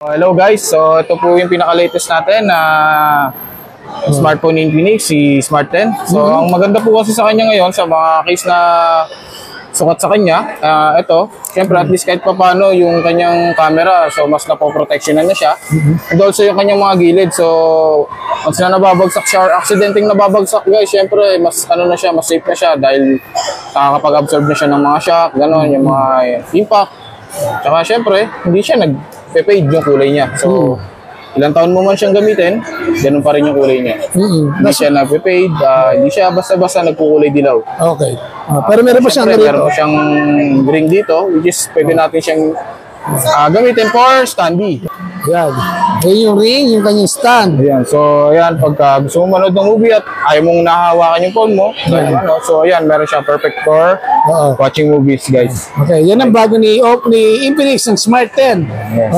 Hello guys, so ito po yung pinaka-latest natin na smartphone ni Infinix, si Smart 10. So ang maganda po kasi sa kanya ngayon sa mga case na sukat sa kanya, ito, syempre at least kahit pa paano yung kanyang camera, so mas napoproteksyonan na siya. And also yung kanyang mga gilid, so once na nababagsak siya or accidenting nababagsak guys, syempre mas ano na siya, mas safe na siya dahil nakakapag-absorb na siya ng mga shock, gano'n, yung mga impact. Tsaka syempre, hindi siya nag-fade yung kulay niya. So, ilang taon mo man siyang gamitin, ganun pa rin yung kulay niya. Hindi siya nag-fade, hindi siya basta-basta nagkukulay dilaw. Okay. Pero meron pa siyang meron pa siyang ring dito, which is pwede natin siyang gamitin for standee. Yan. Yan yung ring, yung kanyang stand. Ayan. So, ayan, pagka gusto mo manood ng movie at ayaw mong nahahawakan yung phone mo, so ayan, meron siya perfect for watching movies, guys. Okay, yan ang bago ni Infinix ng Smart 10. Yes.